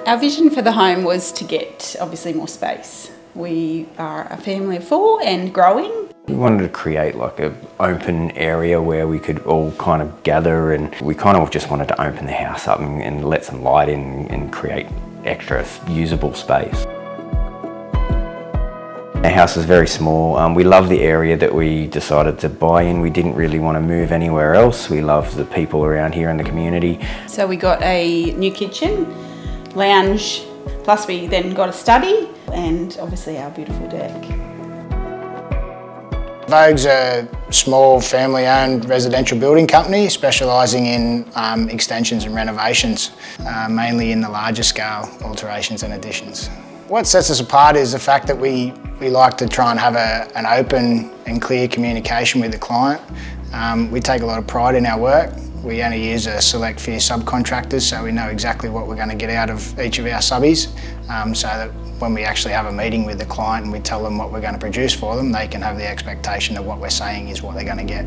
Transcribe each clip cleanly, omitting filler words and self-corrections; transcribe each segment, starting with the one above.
Our vision for the home was to get obviously more space. We are a family of 4 and growing. We wanted to create like an open area where we could all kind of gather, and we kind of just wanted to open the house up and let some light in and create extra usable space. Our house is very small. We love the area that we decided to buy in. We didn't really want to move anywhere else. We love the people around here in the community. So we got a new kitchen, lounge, plus we then got a study and obviously our beautiful deck. Vogue's a small family-owned residential building company specialising in extensions and renovations, mainly in the larger scale alterations and additions. What sets us apart is the fact that we like to try and have an open and clear communication with the client. We take a lot of pride in our work. We only use a select few subcontractors, so we know exactly what we're going to get out of each of our subbies, so that when we actually have a meeting with the client and we tell them what we're going to produce for them, they can have the expectation that what we're saying is what they're going to get.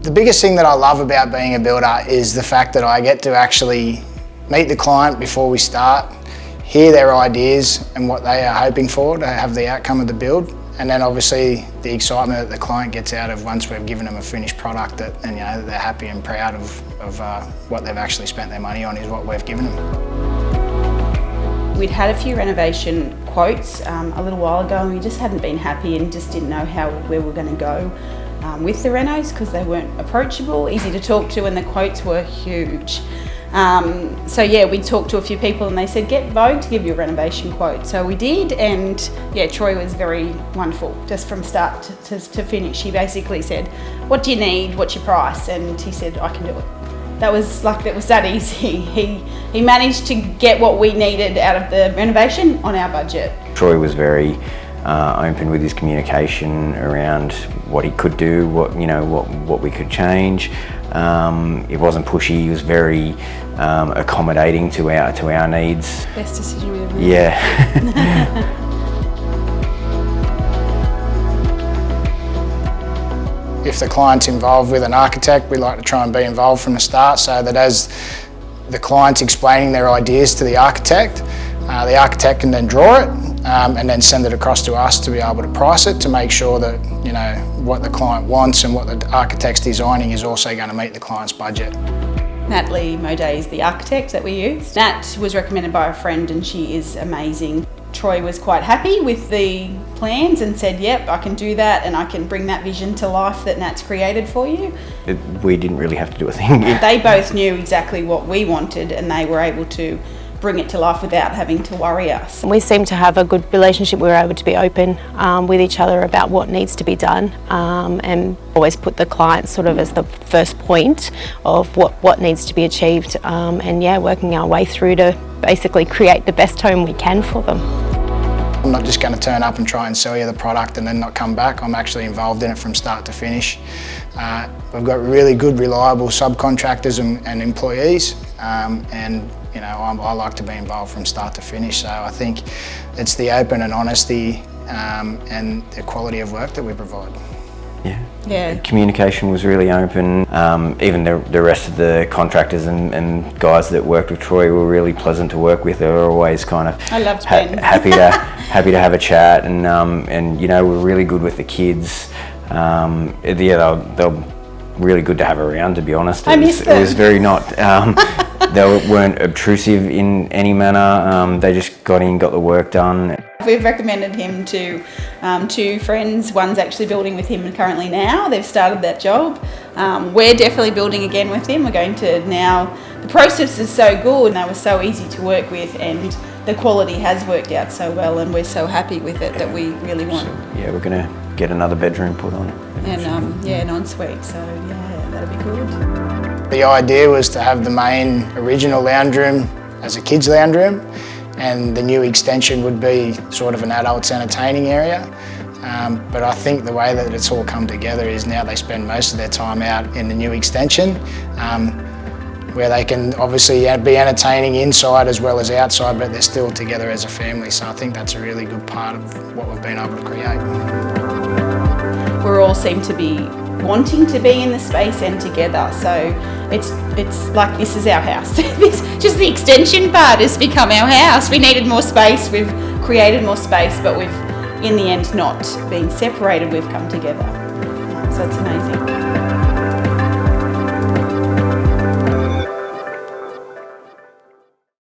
The biggest thing that I love about being a builder is the fact that I get to actually meet the client before we start, hear their ideas and what they are hoping for to have the outcome of the build, and then obviously the excitement that the client gets out of once we've given them a finished product that, and you know, they're happy and proud of what they've actually spent their money on is what we've given them. We'd had a few renovation quotes a little while ago and we just hadn't been happy and just didn't know where we were going to go with the renos because they weren't approachable, easy to talk to, and the quotes were huge. So yeah, we talked to a few people and they said get Vogue to give you a renovation quote. So we did, and yeah, Troy was very wonderful just from start to finish. He basically said, what do you need, what's your price? And he said, I can do it. That was that easy. He managed to get what we needed out of the renovation on our budget. Troy was very open with his communication around what he could do, what we could change. It wasn't pushy. He was very accommodating to our needs. Best decision we ever made. Yeah. If the client's involved with an architect, we like to try and be involved from the start so that as the client's explaining their ideas to the architect can then draw it and then send it across to us to be able to price it to make sure that what the client wants and what the architect's designing is also going to meet the client's budget. Natalie Moday is the architect that we used. Nat was recommended by a friend and she is amazing. Troy was quite happy with the plans and said, yep, I can do that and I can bring that vision to life that Nat's created for you. We didn't really have to do a thing. They both knew exactly what we wanted and they were able to bring it to life without having to worry us. We seem to have a good relationship. We're able to be open with each other about what needs to be done and always put the client sort of as the first point of what needs to be achieved and yeah, working our way through to basically create the best home we can for them. I'm not just going to turn up and try and sell you the product and then not come back. I'm actually involved in it from start to finish. We've got really good, reliable subcontractors and employees, and I like to be involved from start to finish. So I think it's the open and honesty and the quality of work that we provide. Yeah. Communication was really open. Even the rest of the contractors and guys that worked with Troy were really pleasant to work with. They were always kind of happy to have a chat, and we're really good with the kids. They're really good to have around, to be honest. I miss them. It was very not. They weren't obtrusive in any manner. They just got in, got the work done. We've recommended him to 2 friends. One's actually building with him currently now. They've started that job. We're definitely building again with him. We're going to now. The process is so good and they were so easy to work with, and the quality has worked out so well, and we're so happy with it that we really want. So, yeah, we're going to get another bedroom put on. And an ensuite. So yeah, that'll be good. The idea was to have the main original lounge room as a kids' lounge room, and the new extension would be sort of an adults entertaining area. But I think the way that it's all come together is now they spend most of their time out in the new extension, where they can obviously be entertaining inside as well as outside, but they're still together as a family. So I think that's a really good part of what we've been able to create. We're we all seem to be wanting to be in the space and together. So it's like this is our house. Just the extension part has become our house. We needed more space, we've created more space, but we've in the end not being separated, we've come together. So it's amazing.